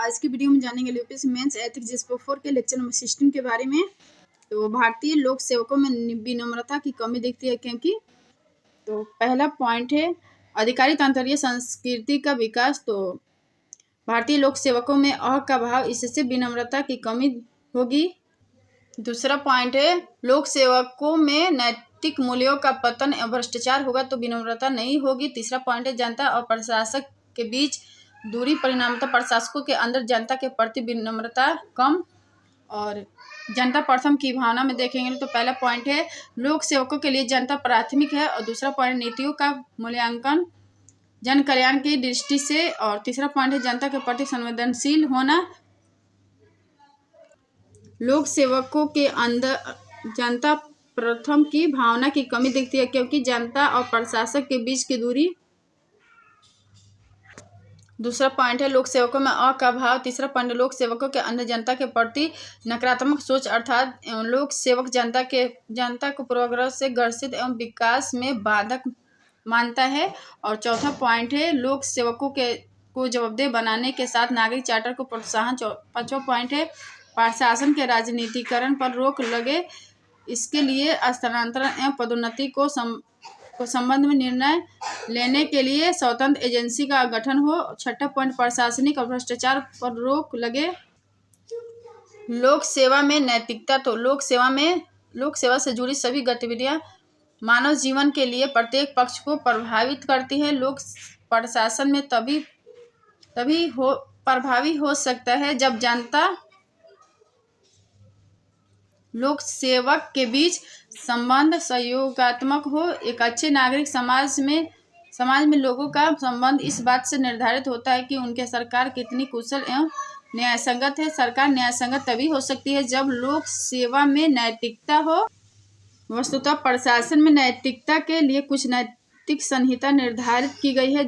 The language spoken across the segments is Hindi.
आज की वीडियो में जानेंगे यूपीएससी मेंस एथिक्स जिसपे 4 के लेक्चर नंबर 16 के बारे में। तो भारतीय लोक सेवकों में विनम्रता की कमी दिखती है क्योंकि तो पहला पॉइंट है अधिकारी तंत्रीय संस्कृति का विकास। तो भारतीय लोक सेवकों में अ का भाव, इससे विनम्रता की कमी होगी। दूसरा पॉइंट है लोक सेवकों में नैतिक मूल्यों का पतन एवं भ्रष्टाचार होगा तो विनम्रता नहीं होगी। तीसरा पॉइंट है जनता और प्रशासक के बीच दूरी, परिणामतः प्रशासकों के अंदर जनता के प्रति विनम्रता कम। और जनता प्रथम की भावना में देखेंगे तो पहला पॉइंट है लोक सेवकों के लिए जनता प्राथमिक है, और दूसरा पॉइंट नीतियों का मूल्यांकन जन कल्याण की दृष्टि से, और तीसरा पॉइंट है जनता के प्रति संवेदनशील होना। लोक सेवकों के अंदर जनता प्रथम की भावना की कमी दिखती है क्योंकि जनता और प्रशासक के बीच की दूरी। दूसरा पॉइंट है लोक सेवकों में अ का भाव। तीसरा पॉइंट लोक सेवकों के अंदर जनता के प्रति नकारात्मक सोच, अर्थात लोक सेवक जनता को पूर्वाग्रह से ग्रसित एवं विकास में बाधक मानता है। और चौथा पॉइंट है लोक सेवकों को जवाबदेह बनाने के साथ नागरिक चार्टर को प्रोत्साहन। पांचवा पॉइंट है प्रशासन के राजनीतिकरण पर रोक लगे, इसके लिए स्थानांतरण एवं पदोन्नति को संबंध में निर्णय लेने के लिए स्वतंत्र एजेंसी का गठन हो। छठा पॉइंट प्रशासनिक और भ्रष्टाचार पर रोक लगे। लोक सेवा में नैतिकता। तो लोक सेवा से जुड़ी सभी गतिविधियां मानव जीवन के लिए प्रत्येक पक्ष को प्रभावित करती है। लोक प्रशासन में तभी प्रभावी हो सकता है जब जनता लोक सेवक के बीच संबंध सहयोगात्मक हो। एक अच्छे नागरिक समाज में लोगों का संबंध इस बात से निर्धारित होता है कि उनके सरकार कितनी कुशल एवं न्यायसंगत है। सरकार न्यायसंगत तभी हो सकती है जब लोक सेवा में नैतिकता हो। वस्तुतः प्रशासन में नैतिकता के लिए कुछ नैतिक संहिता निर्धारित की गई है,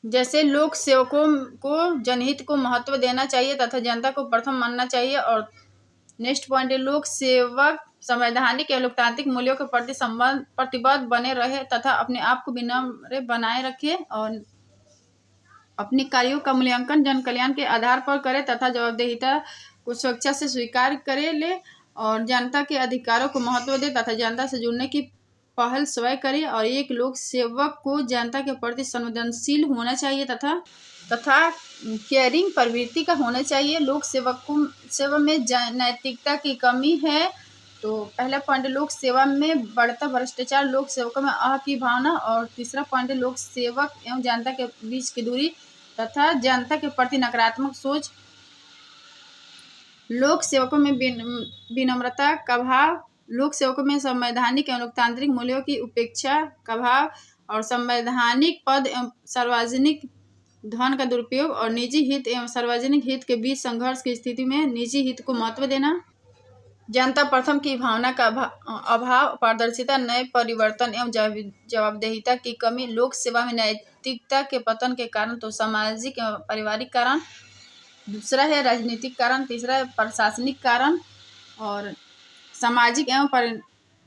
जैसे लोक सेवकों को जनहित को महत्व देना चाहिए तथा जनता को प्रथम मानना चाहिए। और नेक्स्ट पॉइंट है लोक सेवक संवैधानिक एवं लोकतांत्रिक मूल्यों के प्रति प्रतिबद्ध बने रहे तथा अपने आप को विनम्र बनाए रखे, और अपने कार्यों का मूल्यांकन जन कल्याण के आधार पर करे तथा जवाबदेहिता को स्वेच्छा से स्वीकार करे ले, और जनता के अधिकारों को महत्व दे तथा जनता से जुड़ने की पहल स्वयं करे। और एक लोक सेवक को जनता के प्रति संवेदनशील होना चाहिए तथा केयरिंग प्रवृत्ति का होना चाहिए। लोक सेवा में नैतिकता की कमी है। तो पहला पॉइंट लोक सेवा में बढ़ता भ्रष्टाचार, लोक सेवकों में अ की भावना, और तीसरा पॉइंट लोक सेवक एवं जनता के बीच की दूरी तथा जनता के प्रति नकारात्मक सोच। लोक सेवकों में विनम्रता का भाव, लोक सेवकों में संवैधानिक एवं लोकतांत्रिक मूल्यों की उपेक्षा का भाव, और संवैधानिक पद एवं सार्वजनिक धन का दुरुपयोग, और निजी हित एवं सार्वजनिक हित के बीच संघर्ष की स्थिति में निजी हित को महत्व देना। जनता प्रथम की भावना का अभाव, पारदर्शिता, नए परिवर्तन एवं जवाबदेहिता की कमी। लोक सेवा में नैतिकता के पतन के कारण तो सामाजिक एवं पारिवारिक कारण, दूसरा है राजनीतिक कारण, तीसरा है प्रशासनिक कारण, और सामाजिक एवं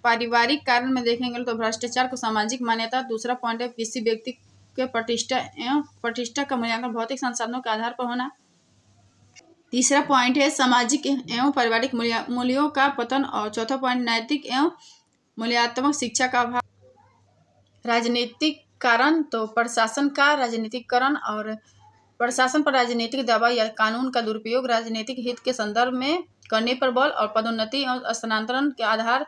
पारिवारिक कारण में देखेंगे तो भ्रष्टाचार को सामाजिक मान्यता। दूसरा पॉइंट है किसी व्यक्ति के प्रतिष्ठा का मूल्यांकन भौतिक संसाधनों के आधार पर होना। तीसरा पॉइंट है सामाजिक एवं पारिवारिक मूल्यों का पतन, और चौथा पॉइंट नैतिक एवं मूल्यात्मक शिक्षा का अभाव। राजनीतिक कारण तो प्रशासन का राजनीतिकरण और प्रशासन पर राजनीतिक दबाव या कानून का दुरुपयोग, राजनीतिक हित के संदर्भ में करने पर बल, और पदोन्नति और स्थानांतरण के आधार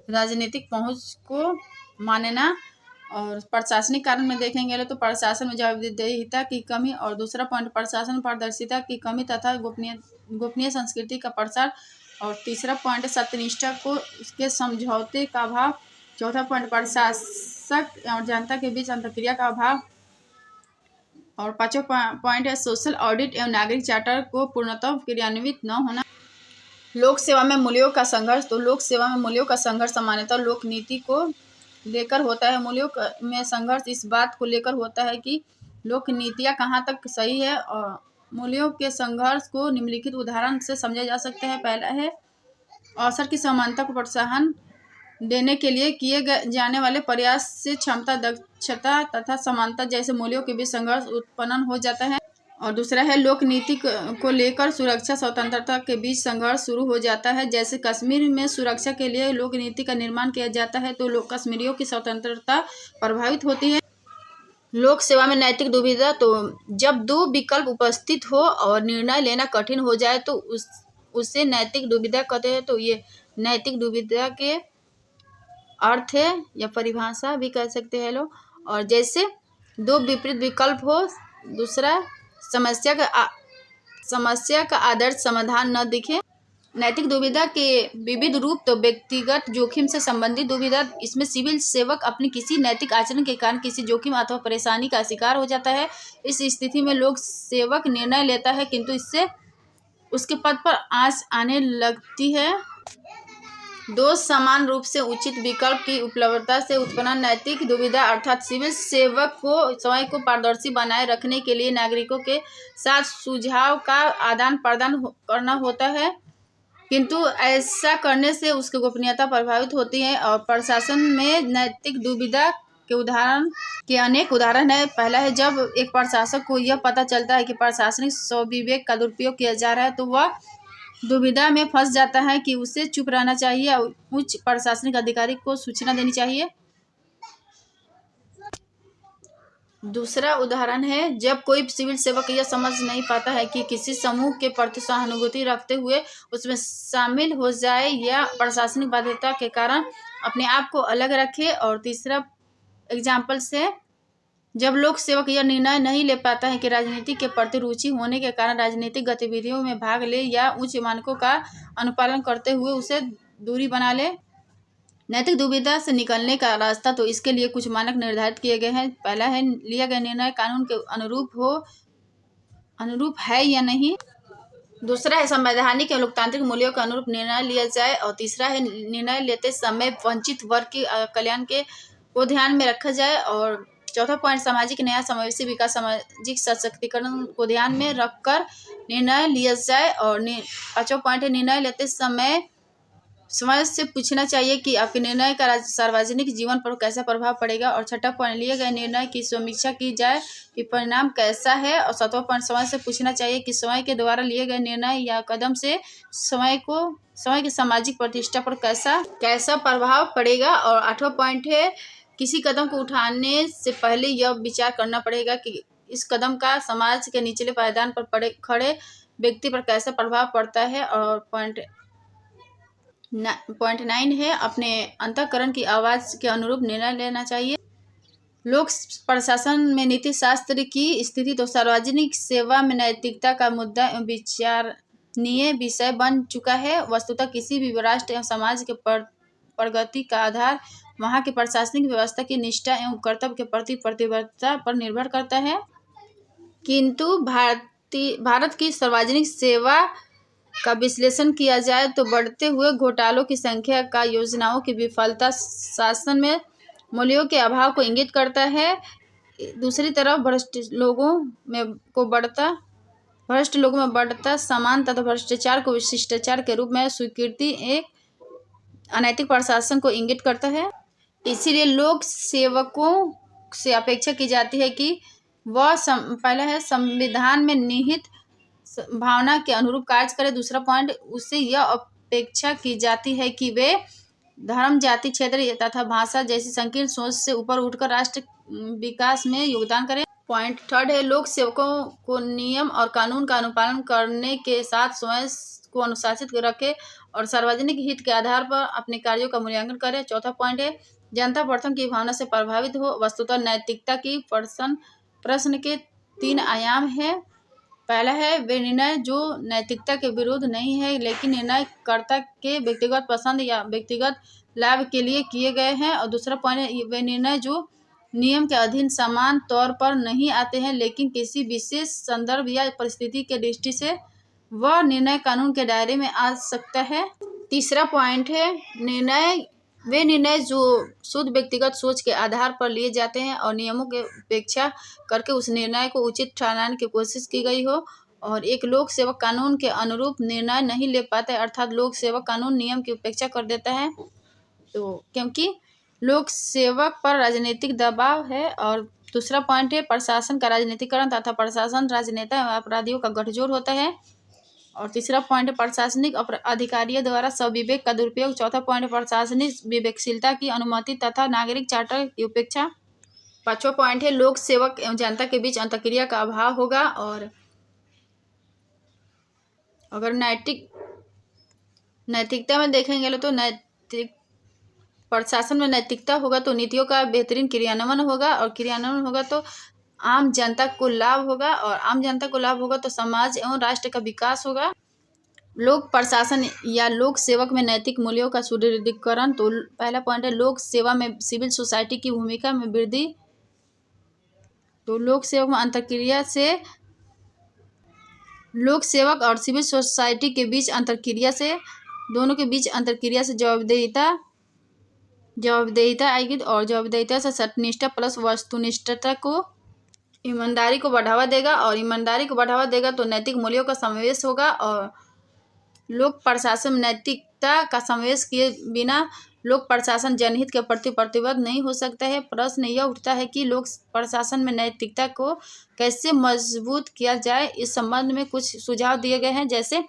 राजनीतिक पहुंच को मानना। और प्रशासनिक कारण में देखेंगे तो प्रशासन में जवाबदेहिता की कमी, और दूसरा पॉइंट प्रशासन में पारदर्शिता की कमी तथा गोपनीय संस्कृति का प्रसार, और तीसरा पॉइंट सत्यनिष्ठा को इसके समझौते का अभाव। चौथा पॉइंट प्रशासक और जनता के बीच अंतरक्रिया का अभाव, और पांचवा पॉइंट है सोशल ऑडिट एवं नागरिक चार्टर को पूर्णतः क्रियान्वित न होना। लोक सेवा में मूल्यों का संघर्ष। तो लोक सेवा में मूल्यों का संघर्ष सामान्यतः लोक नीति को लेकर होता है। मूल्यों में संघर्ष इस बात को लेकर होता है कि लोक नीतियाँ कहाँ तक सही है, और मूल्यों के संघर्ष को निम्नलिखित उदाहरण से समझा जा सकता है। पहला है अवसर की समानता को प्रोत्साहन देने के लिए किए जाने वाले प्रयास से क्षमता, दक्षता तथा समानता जैसे मूल्यों के बीच संघर्ष उत्पन्न हो जाता है। और दूसरा है लोक नीति को लेकर सुरक्षा स्वतंत्रता के बीच संघर्ष शुरू हो जाता है। जैसे कश्मीर में सुरक्षा के लिए लोक नीति का निर्माण किया जाता है तो लोग कश्मीरियों की स्वतंत्रता प्रभावित होती है। लोक सेवा में नैतिक दुविधा, तो जब दो विकल्प उपस्थित हो और निर्णय लेना कठिन हो जाए तो उसे नैतिक दुविधा कहते हैं। तो ये नैतिक दुविधा के अर्थ है या परिभाषा भी कह सकते हैं लोग। और जैसे दो विपरीत विकल्प हो, दूसरा समस्या का आदर्श समाधान न दिखे। नैतिक दुविधा के विविध रूप, तो व्यक्तिगत जोखिम से संबंधित दुविधा, इसमें सिविल सेवक अपनी किसी नैतिक आचरण के कारण किसी जोखिम अथवा परेशानी का शिकार हो जाता है। इस स्थिति में लोक सेवक निर्णय लेता है किंतु इससे उसके पद पर आंच आने लगती है। दो समान रूप से उचित विकल्प की उपलब्धता से उत्पन्न नैतिक दुविधा अर्थात सिविल सेवक को समय को पारदर्शी बनाए रखने के लिए नागरिकों के साथ सुझाव का आदान प्रदान करना होता है, किंतु ऐसा करने से उसकी गोपनीयता प्रभावित होती है। और प्रशासन में नैतिक दुविधा के उदाहरण के अनेक उदाहरण है। पहला है जब एक प्रशासक को यह पता चलता है कि प्रशासनिक स्वविवेक का दुरुपयोग किया जा रहा है तो वह दुविधा में फंस जाता है कि उसे चुप रहना चाहिए या उच्च प्रशासनिक अधिकारी को सूचना देनी चाहिए। दूसरा उदाहरण है जब कोई सिविल सेवक यह समझ नहीं पाता है कि किसी समूह के प्रति सहानुभूति रखते हुए उसमें शामिल हो जाए या प्रशासनिक बाध्यता के कारण अपने आप को अलग रखे। और तीसरा एग्जाम्पल से जब लोक सेवक यह निर्णय नहीं ले पाता है कि राजनीति के प्रति रुचि होने के कारण राजनीतिक गतिविधियों में भाग ले या उच्च मानकों का अनुपालन करते हुए उसे दूरी बना ले। नैतिक दुविधा से निकलने का रास्ता, तो इसके लिए कुछ मानक निर्धारित किए गए हैं। पहला है लिया गया निर्णय कानून के अनुरूप है या नहीं। दूसरा है संवैधानिक एवं लोकतांत्रिक मूल्यों के अनुरूप निर्णय लिया जाए। और तीसरा है निर्णय लेते समय वंचित वर्ग के कल्याण को ध्यान में रखा जाए। और चौथा पॉइंट सामाजिक न्याय, समावेशी विकास, सामाजिक सशक्तिकरण को ध्यान में रखकर निर्णय लिया जाए। और पांचवा पॉइंट है निर्णय लेते समय समाज से पूछना चाहिए कि आपके निर्णय का सार्वजनिक जीवन पर कैसा प्रभाव पड़ेगा। और छठा पॉइंट लिए गए निर्णय की समीक्षा की जाए कि परिणाम कैसा है। और सातवां पॉइंट समाज से पूछना चाहिए कि समय के द्वारा लिए गए निर्णय या कदम से समय की सामाजिक प्रतिष्ठा पर कैसा प्रभाव पड़ेगा। और आठवां पॉइंट है किसी कदम को उठाने से पहले यह विचार करना पड़ेगा कि इस कदम का समाज के निचले पायदान पर खड़े व्यक्ति पर कैसा प्रभाव पड़ता है। और पॉइंट 9 है अपने अंतःकरण की आवाज़ के अनुरूप निर्णय लेना चाहिए। लोक प्रशासन में नीति शास्त्र की स्थिति, तो सार्वजनिक सेवा में नैतिकता का मुद्दा विचारणीय विषय बन चुका है। वस्तुतः किसी भी राष्ट्र एवं समाज के प्रगति का आधार वहाँ की प्रशासनिक व्यवस्था की निष्ठा एवं कर्तव्य के प्रति प्रतिबद्धता पर निर्भर करता है। किंतु भारत की सार्वजनिक सेवा का विश्लेषण किया जाए तो बढ़ते हुए घोटालों की संख्या का योजनाओं की विफलता शासन में मूल्यों के अभाव को इंगित करता है। दूसरी तरफ भ्रष्ट लोगों में बढ़ता समान तथा भ्रष्टाचार को शिष्टाचार के रूप में स्वीकृति एक अनैतिक प्रशासन को इंगित करता है। इसीलिए लोक सेवकों से अपेक्षा की जाती है कि वह पहला है संविधान में निहित भावना के अनुरूप कार्य करे। दूसरा पॉइंट उससे यह अपेक्षा की जाती है कि वे धर्म, जाति, क्षेत्र तथा भाषा जैसी संकीर्ण सोच से ऊपर उठकर राष्ट्र विकास में योगदान करें। पॉइंट थर्ड है लोक सेवकों को नियम और कानून का अनुपालन करने के साथ स्वयं को अनुशासित रखे और सार्वजनिक हित के आधार पर अपने कार्यों का मूल्यांकन करें। चौथा पॉइंट है जनता प्रथम की भावना से प्रभावित हो। वस्तुतः नैतिकता की प्रश्न के 3 आयाम है। पहला है वे निर्णय जो नैतिकता के विरुद्ध नहीं है लेकिन निर्णयकर्ता के व्यक्तिगत पसंद या व्यक्तिगत लाभ के लिए किए गए हैं। और दूसरा पॉइंट है वे निर्णय जो नियम के अधीन समान तौर पर नहीं आते हैं लेकिन किसी विशेष संदर्भ या परिस्थिति के दृष्टि से वह निर्णय कानून के दायरे में आ सकता है। तीसरा पॉइंट है वे निर्णय जो शुद्ध व्यक्तिगत सोच के आधार पर लिए जाते हैं और नियमों की उपेक्षा करके उस निर्णय को उचित ठहराने की कोशिश की गई हो। और एक लोक सेवक कानून के अनुरूप निर्णय नहीं ले पाता है, अर्थात लोक सेवक कानून नियम की उपेक्षा कर देता है। तो क्योंकि लोक सेवक पर राजनीतिक दबाव है और दूसरा पॉइंट है प्रशासन का राजनीतिकरण तथा प्रशासन राजनेता एवं अपराधियों का गठजोड़ होता है। और तीसरा पॉइंट है प्रशासनिक अधिकारियों द्वारा सविवेक का दुरुपयोग। चौथा पॉइंट है प्रशासनिक विवेकशीलता की अनुमति तथा नागरिक चार्टर की उपेक्षा। पांचवा पॉइंट है लोक सेवक एवं जनता के बीच अंतःक्रिया का अभाव होगा। और अगर नैतिकता में देखेंगे तो प्रशासन में नैतिकता होगा तो नीतियों का बेहतरीन क्रियान्वयन होगा, और क्रियान्वयन होगा तो आम जनता को लाभ होगा, और आम जनता को लाभ होगा तो समाज एवं राष्ट्र का विकास होगा। लोक प्रशासन या लोक सेवक में नैतिक मूल्यों का सुदृढ़ीकरण। तो पहला पॉइंट है लोक सेवा में सिविल सोसाइटी की भूमिका में वृद्धि। तो लोक सेवक में अंतःक्रिया से लोक सेवक और सिविल सोसाइटी के बीच अंतःक्रिया से दोनों के बीच अंतःक्रिया से जवाबदेहिता आएगी, और जवाबदेहिता से सत्यनिष्ठा प्लस वस्तुनिष्ठता को ईमानदारी को बढ़ावा देगा, और ईमानदारी को बढ़ावा देगा तो नैतिक मूल्यों का समावेश होगा। और लोक प्रशासन में नैतिकता का समावेश किए बिना लोक प्रशासन जनहित के प्रति प्रतिबद्ध नहीं हो सकता है। प्रश्न यह उठता है कि लोक प्रशासन में नैतिकता को कैसे मजबूत किया जाए। इस संबंध में कुछ सुझाव दिए गए हैं, जैसे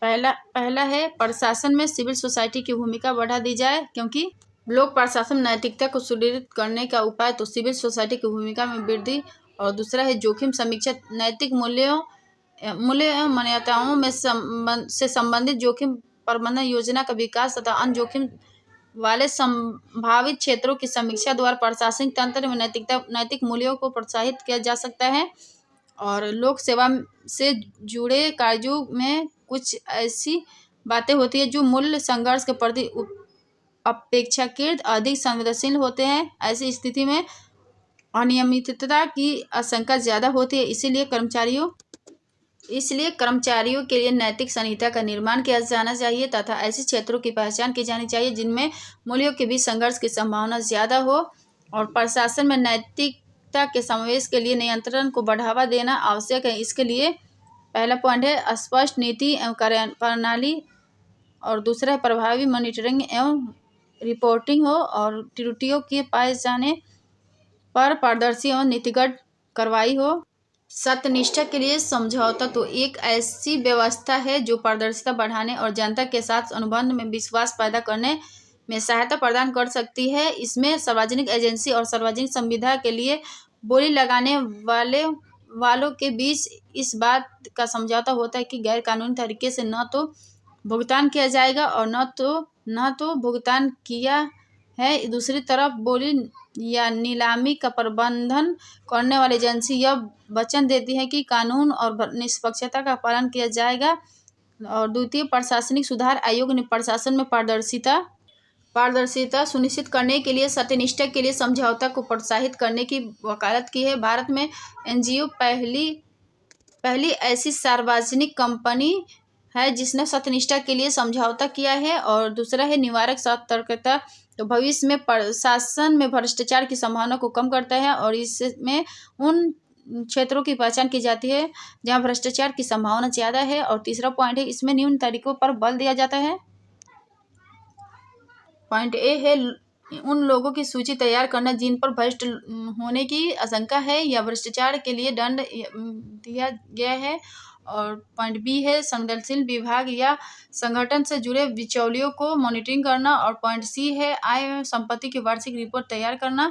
पहला है प्रशासन में सिविल सोसाइटी की भूमिका बढ़ा दी जाए, क्योंकि लोक प्रशासन नैतिकता को सुदृढ़ करने का उपाय तो सिविल सोसाइटी की भूमिका में वृद्धि। और दूसरा है जोखिम समीक्षा, नैतिक मूल्य मान्यताओं में से संबंधित जोखिम प्रबंधन योजना का विकास तथा अन्य जोखिम वाले संभावित क्षेत्रों की समीक्षा द्वारा प्रशासनिक तंत्र में नैतिक मूल्यों को प्रोत्साहित किया जा सकता है। और लोक सेवा से जुड़े कार्यों में कुछ ऐसी बातें होती है जो मूल्य संघर्ष के प्रति अपेक्षाकृत अधिक संवेदनशील होते हैं। ऐसी स्थिति में अनियमितता की आशंका ज़्यादा होती है, इसलिए कर्मचारियों के लिए नैतिक संहिता का निर्माण किया जाना चाहिए तथा ऐसे क्षेत्रों की पहचान की जानी चाहिए जिनमें मूल्यों के बीच संघर्ष की संभावना ज़्यादा हो। और प्रशासन में नैतिकता के समावेश के लिए नियंत्रण को बढ़ावा देना आवश्यक है। इसके लिए पहला पॉइंट है स्पष्ट नीति एवं कार्यप्रणाली, और दूसरा है प्रभावी मॉनिटरिंग एवं रिपोर्टिंग हो, और त्रुटियों के पाए जाने पर पारदर्शी एवं नीतिगत कार्रवाई हो। सत्यनिष्ठा के लिए समझौता तो एक ऐसी व्यवस्था है जो पारदर्शिता बढ़ाने और जनता के साथ अनुबंध में विश्वास पैदा करने में सहायता प्रदान कर सकती है। इसमें सार्वजनिक एजेंसी और सार्वजनिक संविदा के लिए बोली लगाने वालों के बीच इस बात का समझौता होता है कि गैर कानूनी तरीके से न तो भुगतान किया जाएगा और न तो भुगतान किया है। दूसरी तरफ बोली या नीलामी का प्रबंधन करने वाली एजेंसी यह वचन देती है कि कानून और निष्पक्षता का पालन किया जाएगा। और द्वितीय प्रशासनिक सुधार आयोग ने प्रशासन में पारदर्शिता सुनिश्चित करने के लिए सत्यनिष्ठा के लिए समझौता को प्रोत्साहित करने की वकालत की है। भारत में एनजीओ पहली ऐसी सार्वजनिक कंपनी है जिसने सत्यनिष्ठा के लिए समझौता किया है। और दूसरा है निवारक सतर्कता, तो भविष्य में प्रशासन में भ्रष्टाचार की संभावना को कम करता है, और इसमें उन क्षेत्रों की पहचान की जाती है जहां भ्रष्टाचार की संभावना ज़्यादा है। और तीसरा पॉइंट है इसमें निम्न तरीकों पर बल दिया जाता है। पॉइंट ए है उन लोगों की सूची तैयार करना जिन पर भ्रष्ट होने की आशंका है या भ्रष्टाचार के लिए दंड दिया गया है। और पॉइंट बी है संवेदनशील विभाग या संगठन से जुड़े बिचौलियों को मॉनिटरिंग करना। और पॉइंट सी है आय एवं संपत्ति की वार्षिक रिपोर्ट तैयार करना।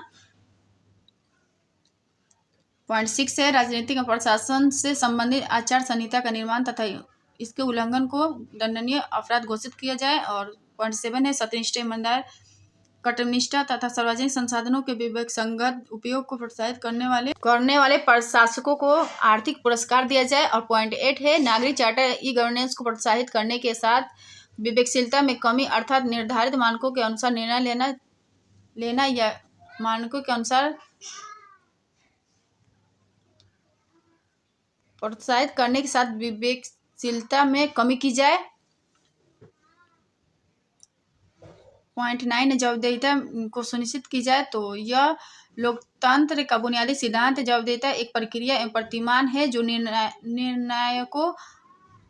पॉइंट 6 है राजनीतिक और प्रशासन से संबंधित आचार संहिता का निर्माण तथा इसके उल्लंघन को दंडनीय अपराध घोषित किया जाए। और पॉइंट 7 है सत्यनिष्ठा, ईमानदार, कर्तव्यनिष्ठा तथा सार्वजनिक संसाधनों के विवेक संगत उपयोग को प्रोत्साहित करने वाले प्रशासकों को आर्थिक पुरस्कार दिया जाए। और पॉइंट 8 है नागरिक चार्टर ई गवर्नेंस को प्रोत्साहित करने के साथ विवेकशीलता में कमी, अर्थात निर्धारित मानकों के अनुसार निर्णय लेना या मानकों के अनुसार प्रोत्साहित करने के साथ विवेकशीलता में कमी की जाए। पॉइंट 9 है जवाबदेहिता को सुनिश्चित की जाए, तो यह लोकतंत्र का बुनियादी सिद्धांत है। जवाबदेहिता एक प्रक्रिया एवं प्रतिमान है जो निर्णायकों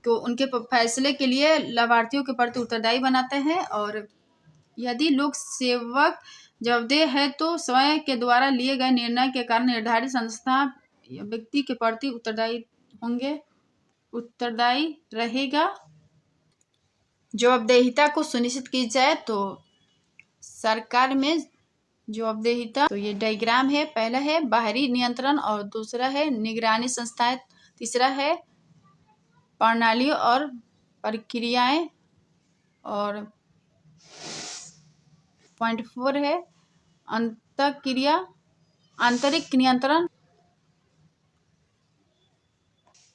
को उनके फैसले के लिए लाभार्थियों के प्रति उत्तरदायी बनाता है। और यदि लोक सेवक जवाबदेह है तो स्वयं के द्वारा लिए गए निर्णय के कारण निर्धारित संस्था या व्यक्ति के प्रति उत्तरदायी रहेगा। जवाबदेहिता को सुनिश्चित की जाए तो सरकार में जवाबदेहिता, तो ये डायग्राम है। पहला है बाहरी नियंत्रण और दूसरा है निगरानी संस्थाएं, तीसरा है प्रणालियों और प्रक्रियाएं, और पॉइंट 4 है आंतरिक नियंत्रण।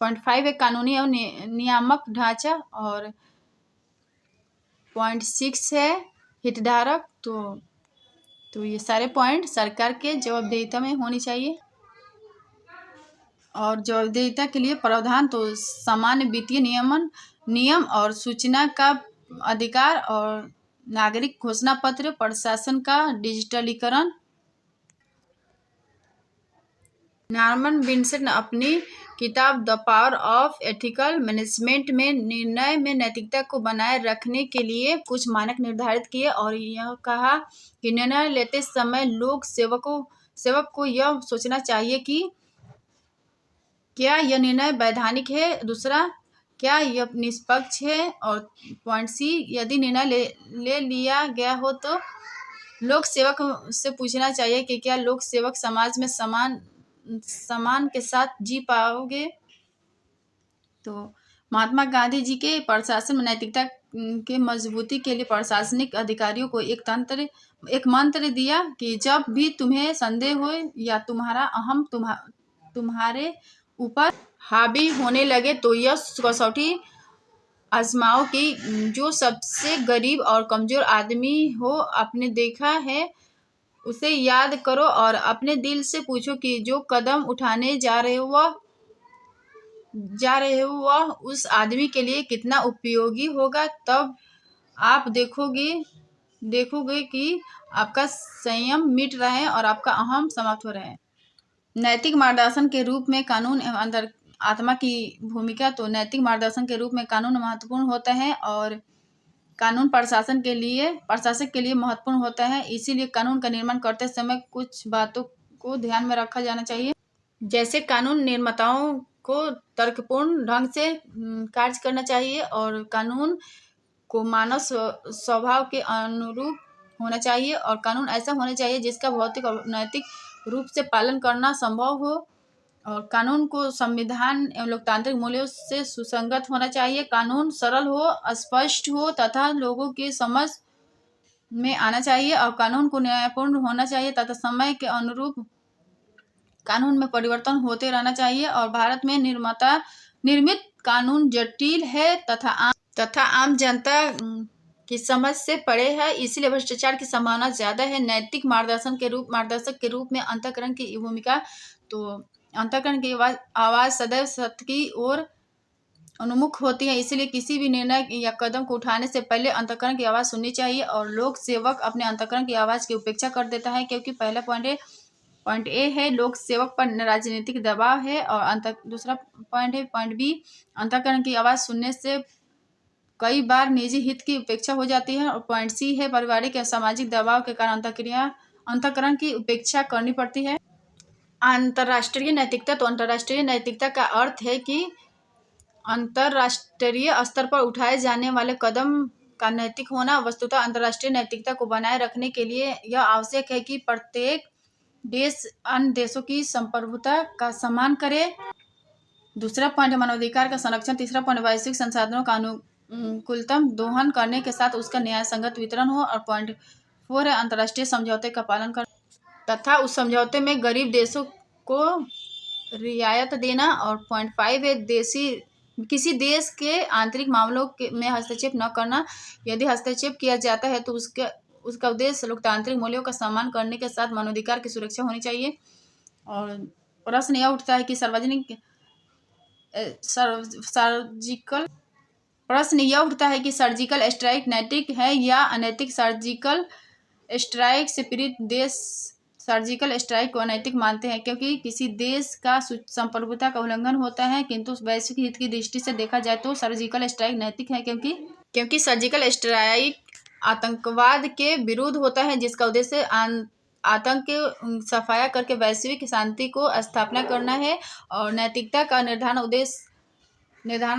पॉइंट 5 है कानूनी और नियामक ढांचा, और पॉइंट 6 है हितधारक। तो ये सारे पॉइंट सरकार के जवाबदेहिता में होनी चाहिए। और जवाबदेहिता के लिए प्रावधान तो सामान्य वित्तीय नियम और सूचना का अधिकार और नागरिक घोषणा पत्र, प्रशासन का डिजिटलीकरण। नॉर्मन विंसेंट ने अपनी किताब the power of ethical management में निर्णय में नैतिकता को बनाए रखने के लिए कुछ मानक निर्धारित किए और यह कहा कि निर्णय लेते समय लोक सेवक को यह सोचना चाहिए कि क्या यह निर्णय वैधानिक है, दूसरा क्या यह निष्पक्ष है, और पॉइंट सी, यदि निर्णय ले लिया गया हो तो लोक सेवक से पूछना चाहिए कि क्या लोक सेवक समाज में सम्मान के साथ जी पाओगे। तो महात्मा गांधी जी के प्रशासन में नैतिकता के मजबूती के लिए प्रशासनिक अधिकारियों को एक मंत्र दिया कि जब भी तुम्हें संदेह हो या तुम्हारा अहम तुम्हारे ऊपर हावी होने लगे तो यह कसौटी आजमाओ कि जो सबसे गरीब और कमजोर आदमी हो आपने देखा है उसे याद करो और अपने दिल से पूछो कि जो कदम उठाने जा रहे हो वह उस आदमी के लिए कितना उपयोगी होगा। तब आप देखोगे कि आपका संयम मिट रहा है और आपका अहम समाप्त हो रहा है। नैतिक मार्गदर्शन के रूप में कानून एवं अंतर आत्मा की भूमिका। तो नैतिक मार्गदर्शन के रूप में कानून महत्वपूर्ण होता है और कानून प्रशासक के लिए महत्वपूर्ण होता है। इसीलिए कानून का निर्माण करते समय कुछ बातों को ध्यान में रखा जाना चाहिए, जैसे कानून निर्माताओं को तर्कपूर्ण ढंग से कार्य करना चाहिए और कानून को मानव स्वभाव के अनुरूप होना चाहिए और कानून ऐसा होना चाहिए जिसका भौतिक और नैतिक रूप से पालन करना संभव हो और कानून को संविधान एवं लोकतांत्रिक मूल्यों से सुसंगत होना चाहिए। कानून सरल हो, स्पष्ट हो तथा लोगों की समझ में आना चाहिए और कानून को न्यायपूर्ण होना चाहिए तथा समय के अनुरूप कानून में परिवर्तन होते रहना चाहिए। और भारत में निर्मित कानून जटिल है तथा आम जनता की समझ से परे है, इसलिए भ्रष्टाचार की संभावना ज्यादा है। नैतिक मार्गदर्शक के रूप में अंतःकरण की भूमिका। तो अंतःकरण की आवाज सदैव सत्य की ओर उन्मुख होती है, इसलिए किसी भी निर्णय या कदम को उठाने से पहले अंतःकरण की आवाज सुननी चाहिए और लोक सेवक अपने अंतःकरण की आवाज की उपेक्षा कर देता है, क्योंकि पहला पॉइंट ए है लोक सेवक पर राजनीतिक दबाव है और दूसरा पॉइंट है पॉइंट बी, अंतःकरण की आवाज सुनने से कई बार निजी हित की उपेक्षा हो जाती है। और पॉइंट सी है पारिवारिक या सामाजिक दबाव के कारण अंतःकरण की उपेक्षा करनी पड़ती है। अंतर्राष्ट्रीय नैतिकता। तो अंतर्राष्ट्रीय नैतिकता का अर्थ है कि अंतर्राष्ट्रीय स्तर पर उठाए जाने वाले कदम का नैतिक होना। वस्तुतः अंतर्राष्ट्रीय नैतिकता को बनाए रखने के लिए यह आवश्यक है कि प्रत्येक देश अन्य देशों की संप्रभुता का सम्मान करे। दूसरा पॉइंट है मानवाधिकार का संरक्षण। तीसरा पॉइंट वैश्विक संसाधनों का अनुकूलतम दोहन करने के साथ उसका न्यायसंगत वितरण हो। और पॉइंट 4 है अंतर्राष्ट्रीय समझौते का पालन कर तथा उस समझौते में गरीब देशों को रियायत देना। और पॉइंट 5 है किसी देश के आंतरिक मामलों में हस्तक्षेप न करना। यदि हस्तक्षेप किया जाता है तो उसका उद्देश्य लोकतांत्रिक मूल्यों का सम्मान करने के साथ मानवाधिकार की सुरक्षा होनी चाहिए। और प्रश्न यह उठता है कि सर्जिकल स्ट्राइक नैतिक है या अनैतिक। सर्जिकल स्ट्राइक से पीड़ित देश सर्जिकल स्ट्राइक को अनैतिक मानते हैं क्योंकि किसी देश का संप्रभुता का उल्लंघन होता है, किंतु वैश्विक हित की दृष्टि से देखा जाए तो सर्जिकल स्ट्राइक नैतिक है क्योंकि सर्जिकल स्ट्राइक आतंकवाद के विरुद्ध होता है, जिसका उद्देश्य आतंक के सफाया करके वैश्विक शांति को स्थापना करना है। और नैतिकता का निर्धारण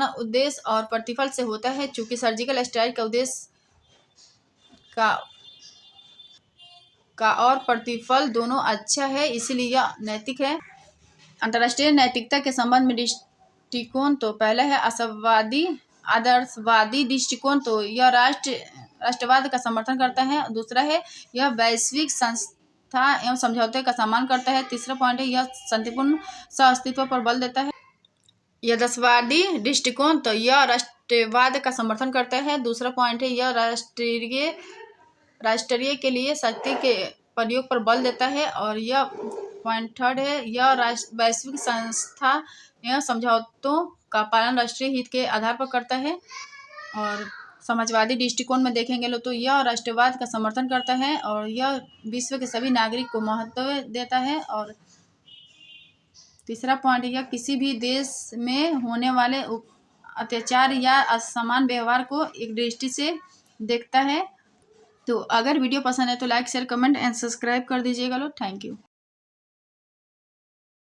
उद्देश्य और प्रतिफल से होता है। चूंकि सर्जिकल स्ट्राइक का उद्देश्य का और प्रतिफल दोनों अच्छा है, इसलिए यह नैतिक है। अंतर्राष्ट्रीय नैतिकता के संबंध में दृष्टिकोण तो पहला है आदर्शवादी दृष्टिकोण, तो यह राष्ट्रवाद का समर्थन करता है। दूसरा है यह वैश्विक संस्था एवं समझौते का सम्मान करता है। तीसरा पॉइंट है यह शांतिपूर्ण सह-अस्तित्व पर बल देता है। यथार्थवादी दृष्टिकोण, तो यह राष्ट्रवाद का समर्थन करता है। दूसरा पॉइंट है यह राष्ट्रीय के लिए शक्ति के प्रयोग पर बल देता है। और यह पॉइंट थर्ड है यह वैश्विक संस्था एवं समझौतों का पालन राष्ट्रीय हित के आधार पर करता है। और समाजवादी दृष्टिकोण में देखेंगे तो यह राष्ट्रवाद का समर्थन करता है और यह विश्व के सभी नागरिक को महत्व देता है। और तीसरा पॉइंट यह किसी भी देश में होने वाले अत्याचार या असमान व्यवहार को एक दृष्टि से देखता है। तो अगर वीडियो पसंद है तो like share comment and subscribe कर दीजिएगा। लो थैंक यू।